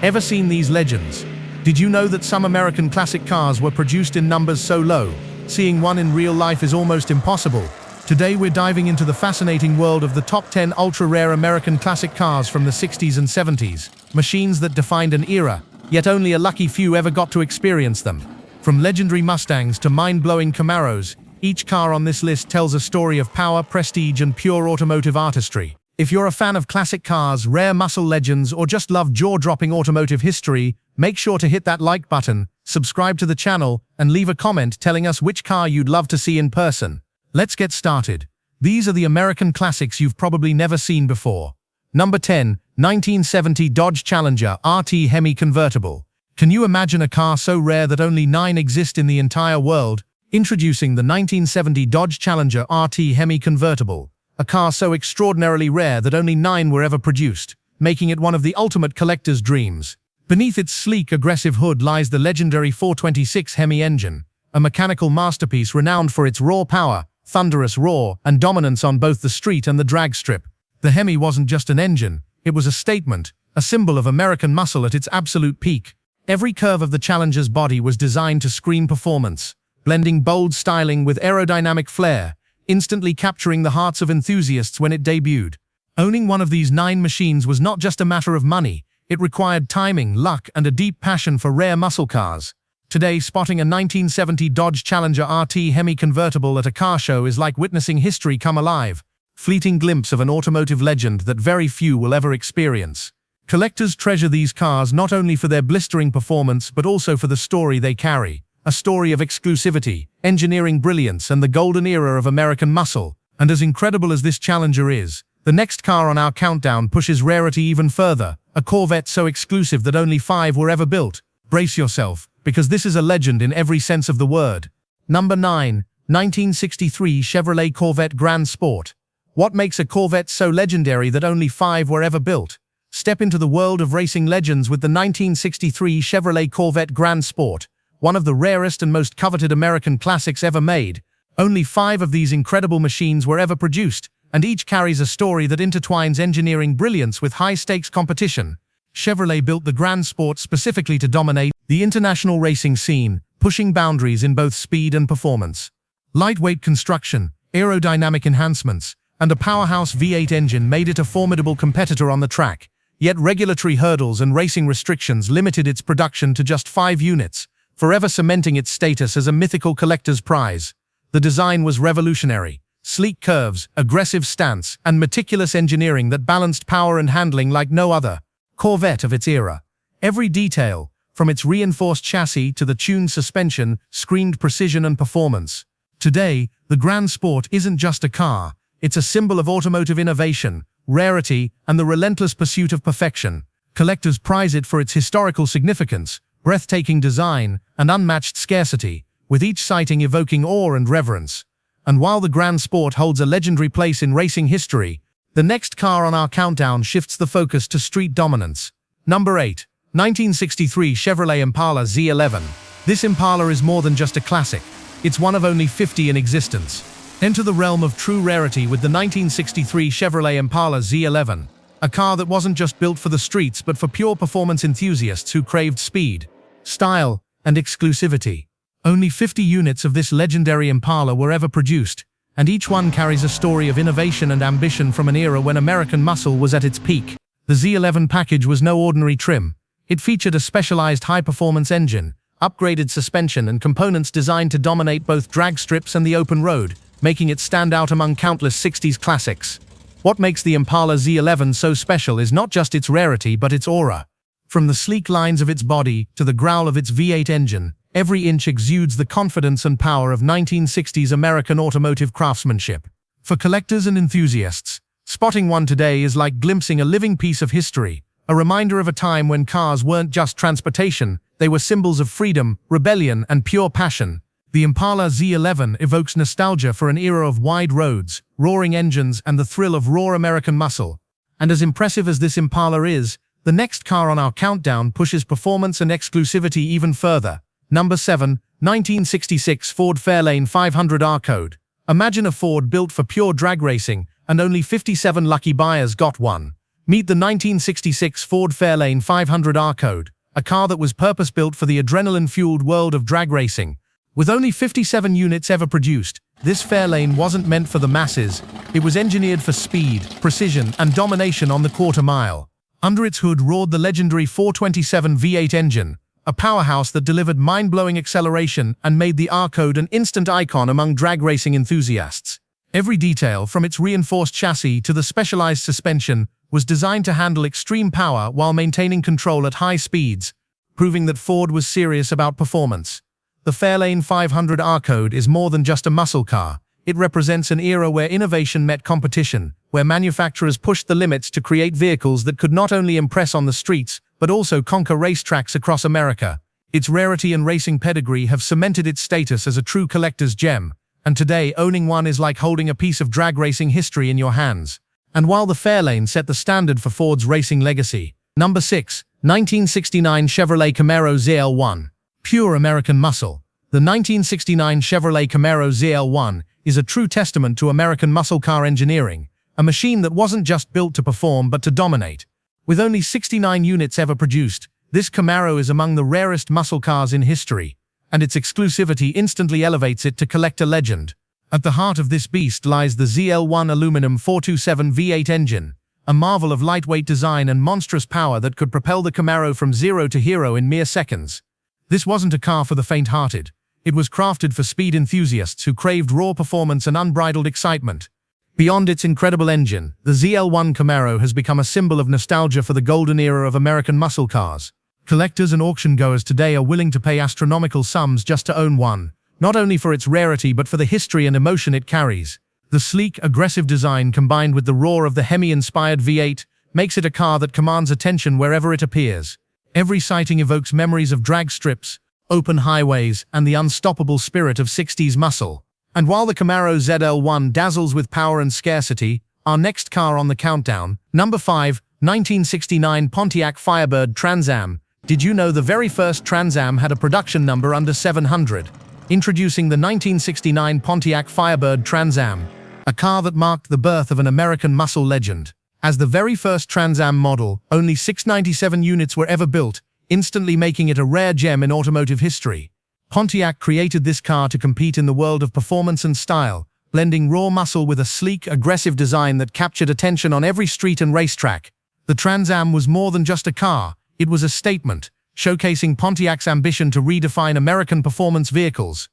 Ever seen these legends? Did you know that some American classic cars were produced in numbers so low, seeing one in real life is almost impossible? Today we're diving into the fascinating world of the top 10 ultra-rare American classic cars from the 60s and 70s, machines that defined an era, yet only a lucky few ever got to experience them. From legendary Mustangs to mind-blowing Camaros, each car on this list tells a story of power, prestige, and pure automotive artistry. If you're a fan of classic cars, rare muscle legends, or just love jaw-dropping automotive history, make sure to hit that like button, subscribe to the channel, and leave a comment telling us which car you'd love to see in person. Let's get started. These are the American classics you've probably never seen before. Number 10, 1970 Dodge Challenger RT Hemi Convertible. Can you imagine a car so rare that only 9 exist in the entire world? Introducing the 1970 Dodge Challenger RT Hemi Convertible, a car so extraordinarily rare that only 9 were ever produced, making it one of the ultimate collector's dreams. Beneath its sleek, aggressive hood lies the legendary 426 Hemi engine, a mechanical masterpiece renowned for its raw power, thunderous roar, and dominance on both the street and the drag strip. The Hemi wasn't just an engine, it was a statement, a symbol of American muscle at its absolute peak. Every curve of the Challenger's body was designed to scream performance, blending bold styling with aerodynamic flair, instantly capturing the hearts of enthusiasts when it debuted. Owning one of these 9 machines was not just a matter of money, it required timing, luck, and a deep passion for rare muscle cars. Today, spotting a 1970 Dodge Challenger RT Hemi Convertible at a car show is like witnessing history come alive, fleeting glimpse of an automotive legend that very few will ever experience. Collectors treasure these cars not only for their blistering performance but also for the story they carry, a story of exclusivity, engineering brilliance, and the golden era of American muscle. And as incredible as this Challenger is, the next car on our countdown pushes rarity even further, a Corvette so exclusive that only 5 were ever built. Brace yourself, because this is a legend in every sense of the word. Number 9, 1963 Chevrolet Corvette Grand Sport. What makes a Corvette so legendary that only 5 were ever built? Step into the world of racing legends with the 1963 Chevrolet Corvette Grand Sport, one of the rarest and most coveted American classics ever made. Only 5 of these incredible machines were ever produced, and each carries a story that intertwines engineering brilliance with high-stakes competition. Chevrolet built the Grand Sport specifically to dominate the international racing scene, pushing boundaries in both speed and performance. Lightweight construction, aerodynamic enhancements, and a powerhouse V8 engine made it a formidable competitor on the track, yet regulatory hurdles and racing restrictions limited its production to just 5 units, forever cementing its status as a mythical collector's prize. The design was revolutionary. Sleek curves, aggressive stance, and meticulous engineering that balanced power and handling like no other Corvette of its era. Every detail, from its reinforced chassis to the tuned suspension, screamed precision and performance. Today, the Grand Sport isn't just a car, it's a symbol of automotive innovation, rarity, and the relentless pursuit of perfection. Collectors prize it for its historical significance, breathtaking design, and unmatched scarcity, with each sighting evoking awe and reverence. And while the Grand Sport holds a legendary place in racing history, the next car on our countdown shifts the focus to street dominance. Number 8, 1963 Chevrolet Impala Z11. This Impala is more than just a classic, it's one of only 50 in existence. Enter the realm of true rarity with the 1963 Chevrolet Impala Z11, a car that wasn't just built for the streets but for pure performance enthusiasts who craved speed, style, and exclusivity. Only 50 units of this legendary Impala were ever produced, and each one carries a story of innovation and ambition from an era when American muscle was at its peak. The Z11 package was no ordinary trim. It featured a specialized high-performance engine, upgraded suspension, and components designed to dominate both drag strips and the open road, making it stand out among countless 60s classics. What makes the Impala Z11 so special is not just its rarity but its aura. From the sleek lines of its body to the growl of its V8 engine, every inch exudes the confidence and power of 1960s American automotive craftsmanship. For collectors and enthusiasts, spotting one today is like glimpsing a living piece of history, a reminder of a time when cars weren't just transportation, they were symbols of freedom, rebellion, and pure passion. The Impala Z11 evokes nostalgia for an era of wide roads, roaring engines, and the thrill of raw American muscle. And as impressive as this Impala is, the next car on our countdown pushes performance and exclusivity even further. Number 7, 1966 Ford Fairlane 500R Code. Imagine a Ford built for pure drag racing, and only 57 lucky buyers got one. Meet the 1966 Ford Fairlane 500R Code, a car that was purpose-built for the adrenaline-fueled world of drag racing. With only 57 units ever produced, this Fairlane wasn't meant for the masses. It was engineered for speed, precision, and domination on the quarter mile. Under its hood roared the legendary 427 V8 engine, a powerhouse that delivered mind-blowing acceleration and made the R Code an instant icon among drag racing enthusiasts. Every detail, from its reinforced chassis to the specialized suspension, was designed to handle extreme power while maintaining control at high speeds, proving that Ford was serious about performance. The Fairlane 500R Code is more than just a muscle car. It represents an era where innovation met competition, where manufacturers pushed the limits to create vehicles that could not only impress on the streets, but also conquer racetracks across America. Its rarity and racing pedigree have cemented its status as a true collector's gem, and today owning one is like holding a piece of drag racing history in your hands. And while the Fairlane set the standard for Ford's racing legacy. Number 6. 1969 Chevrolet Camaro ZL1. Pure American muscle. The 1969 Chevrolet Camaro ZL1 is a true testament to American muscle car engineering, a machine that wasn't just built to perform but to dominate. With only 69 units ever produced, this Camaro is among the rarest muscle cars in history, and its exclusivity instantly elevates it to collector legend. At the heart of this beast lies the ZL1 aluminum 427 V8 engine, a marvel of lightweight design and monstrous power that could propel the Camaro from zero to hero in mere seconds. This wasn't a car for the faint-hearted. It was crafted for speed enthusiasts who craved raw performance and unbridled excitement. Beyond its incredible engine, the ZL1 Camaro has become a symbol of nostalgia for the golden era of American muscle cars. Collectors and auction-goers today are willing to pay astronomical sums just to own one, not only for its rarity but for the history and emotion it carries. The sleek, aggressive design combined with the roar of the Hemi-inspired V8 makes it a car that commands attention wherever it appears. Every sighting evokes memories of drag strips, open highways, and the unstoppable spirit of 60s muscle. And while the Camaro ZL1 dazzles with power and scarcity, our next car on the countdown, number 5, 1969 Pontiac Firebird Trans Am. Did you know the very first Trans Am had a production number under 700? Introducing the 1969 Pontiac Firebird Trans Am, a car that marked the birth of an American muscle legend. As the very first Trans Am model, only 697 units were ever built, instantly making it a rare gem in automotive history. Pontiac created this car to compete in the world of performance and style, blending raw muscle with a sleek, aggressive design that captured attention on every street and racetrack. The Trans Am was more than just a car, it was a statement, showcasing Pontiac's ambition to redefine American performance vehicles.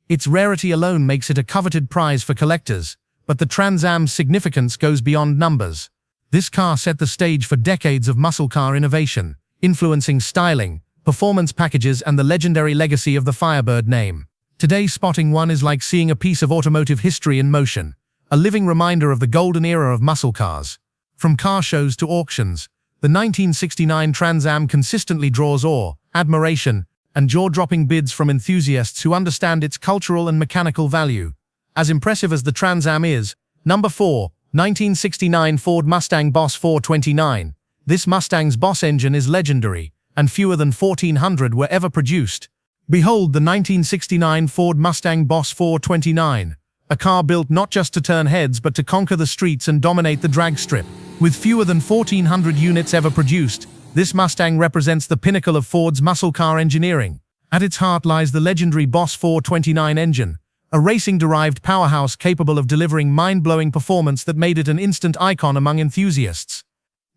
Its rarity alone makes it a coveted prize for collectors, but the Trans Am's significance goes beyond numbers. This car set the stage for decades of muscle car innovation, influencing styling, performance packages, and the legendary legacy of the Firebird name. Today, spotting one is like seeing a piece of automotive history in motion, a living reminder of the golden era of muscle cars. From car shows to auctions, the 1969 Trans Am consistently draws awe, admiration, and jaw-dropping bids from enthusiasts who understand its cultural and mechanical value. As impressive as the Trans Am is, number 4, 1969 Ford Mustang Boss 429. This Mustang's Boss engine is legendary, and fewer than 1,400 were ever produced. Behold the 1969 Ford Mustang Boss 429, a car built not just to turn heads but to conquer the streets and dominate the drag strip. With fewer than 1,400 units ever produced, this Mustang represents the pinnacle of Ford's muscle car engineering. At its heart lies the legendary Boss 429 engine, a racing-derived powerhouse capable of delivering mind-blowing performance that made it an instant icon among enthusiasts.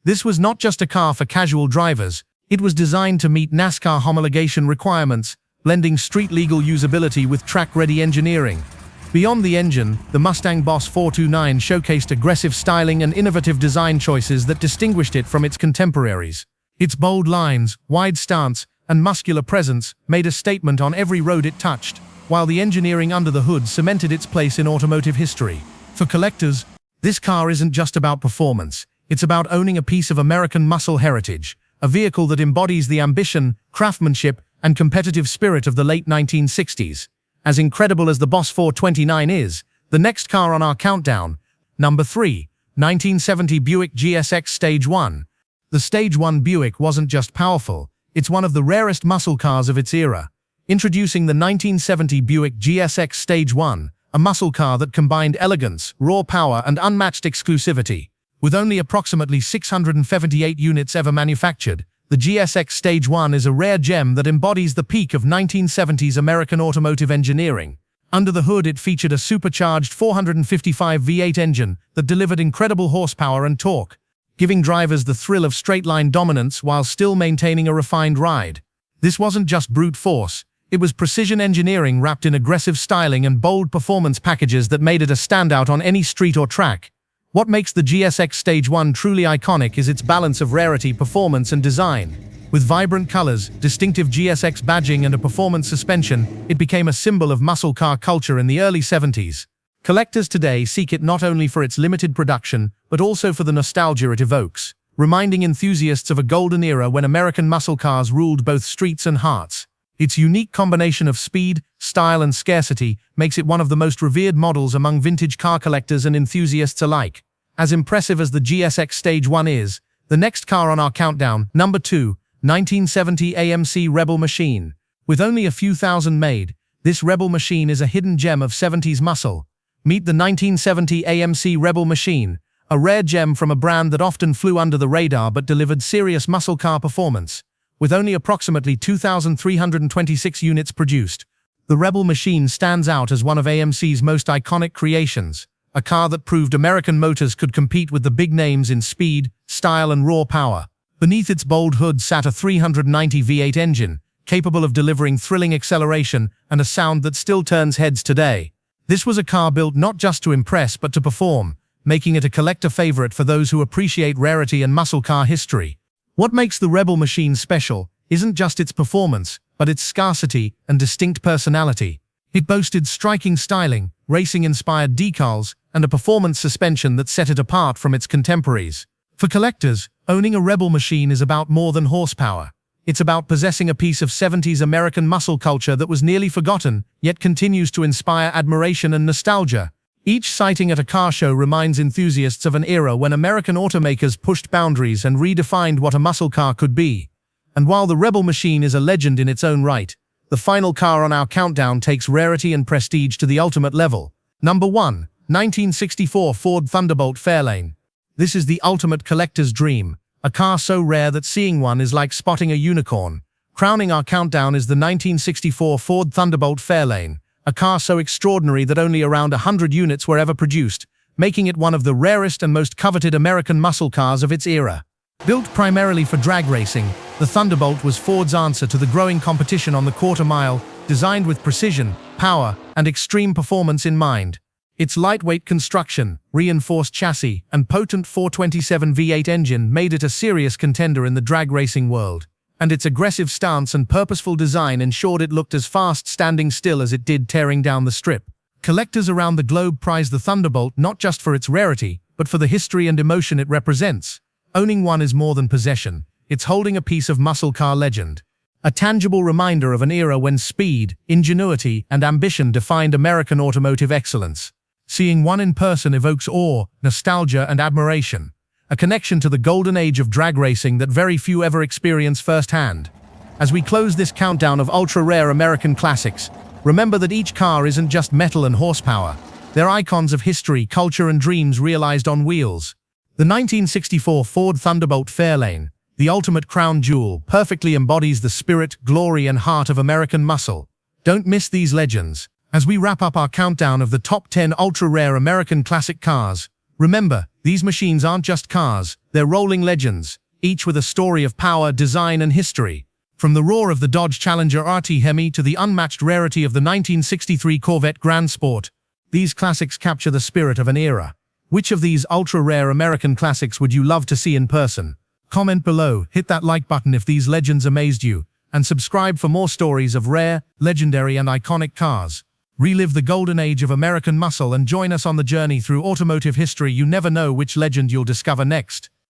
This was not just a car for casual drivers, it was designed to meet NASCAR homologation requirements, blending street-legal usability with track-ready engineering. Beyond the engine, the Mustang Boss 429 showcased aggressive styling and innovative design choices that distinguished it from its contemporaries. Its bold lines, wide stance, and muscular presence made a statement on every road it touched, while the engineering under the hood cemented its place in automotive history. For collectors, this car isn't just about performance, it's about owning a piece of American muscle heritage, a vehicle that embodies the ambition, craftsmanship, and competitive spirit of the late 1960s. As incredible as the Boss 429 is, the next car on our countdown, number 3, 1970 Buick GSX Stage 1. The Stage 1 Buick wasn't just powerful, it's one of the rarest muscle cars of its era. Introducing the 1970 Buick GSX Stage 1, a muscle car that combined elegance, raw power, and unmatched exclusivity. With only approximately 678 units ever manufactured, the GSX Stage 1 is a rare gem that embodies the peak of 1970s American automotive engineering. Under the hood, it featured a supercharged 455 V8 engine that delivered incredible horsepower and torque, giving drivers the thrill of straight-line dominance while still maintaining a refined ride. This wasn't just brute force, it was precision engineering wrapped in aggressive styling and bold performance packages that made it a standout on any street or track. What makes the GSX Stage 1 truly iconic is its balance of rarity, performance, and design. With vibrant colors, distinctive GSX badging, and a performance suspension, it became a symbol of muscle car culture in the early 70s. Collectors today seek it not only for its limited production, but also for the nostalgia it evokes, reminding enthusiasts of a golden era when American muscle cars ruled both streets and hearts. Its unique combination of speed, style, and scarcity makes it one of the most revered models among vintage car collectors and enthusiasts alike. As impressive as the GSX Stage 1 is, the next car on our countdown, number 2, 1970 AMC Rebel Machine. With only a few thousand made, this Rebel Machine is a hidden gem of 70s muscle. Meet the 1970 AMC Rebel Machine, a rare gem from a brand that often flew under the radar but delivered serious muscle car performance. With only approximately 2,326 units produced, the Rebel Machine stands out as one of AMC's most iconic creations, a car that proved American motors could compete with the big names in speed, style, and raw power. Beneath its bold hood sat a 390 V8 engine, capable of delivering thrilling acceleration and a sound that still turns heads today. This was a car built not just to impress but to perform, making it a collector favorite for those who appreciate rarity and muscle car history. What makes the Rebel Machine special isn't just its performance, but its scarcity and distinct personality. It boasted striking styling, racing-inspired decals, and a performance suspension that set it apart from its contemporaries. For collectors, owning a Rebel Machine is about more than horsepower. It's about possessing a piece of 70s American muscle culture that was nearly forgotten, yet continues to inspire admiration and nostalgia. Each sighting at a car show reminds enthusiasts of an era when American automakers pushed boundaries and redefined what a muscle car could be. And while the Rebel Machine is a legend in its own right, the final car on our countdown takes rarity and prestige to the ultimate level. Number 1, 1964 Ford Thunderbolt Fairlane. This is the ultimate collector's dream, a car so rare that seeing one is like spotting a unicorn. Crowning our countdown is the 1964 Ford Thunderbolt Fairlane, a car so extraordinary that only around 100 units were ever produced, making it one of the rarest and most coveted American muscle cars of its era. Built primarily for drag racing, the Thunderbolt was Ford's answer to the growing competition on the quarter mile, designed with precision, power, and extreme performance in mind. Its lightweight construction, reinforced chassis, and potent 427 V8 engine made it a serious contender in the drag racing world. And its aggressive stance and purposeful design ensured it looked as fast standing still as it did tearing down the strip. Collectors around the globe prize the Thunderbolt not just for its rarity, but for the history and emotion it represents. Owning one is more than possession, it's holding a piece of muscle car legend. A tangible reminder of an era when speed, ingenuity, and ambition defined American automotive excellence. Seeing one in person evokes awe, nostalgia, and admiration. A connection to the golden age of drag racing that very few ever experience firsthand. As we close this countdown of ultra-rare American classics, remember that each car isn't just metal and horsepower. They're icons of history, culture, and dreams realized on wheels. The 1964 Ford Thunderbolt Fairlane, the ultimate crown jewel, perfectly embodies the spirit, glory, and heart of American muscle. Don't miss these legends. As we wrap up our countdown of the top 10 ultra-rare American classic cars, remember, these machines aren't just cars, they're rolling legends, each with a story of power, design, and history. From the roar of the Dodge Challenger RT Hemi to the unmatched rarity of the 1963 Corvette Grand Sport, these classics capture the spirit of an era. Which of these ultra-rare American classics would you love to see in person? Comment below, hit that like button if these legends amazed you, and subscribe for more stories of rare, legendary, and iconic cars. Relive the golden age of American muscle and join us on the journey through automotive history. You never know which legend you'll discover next.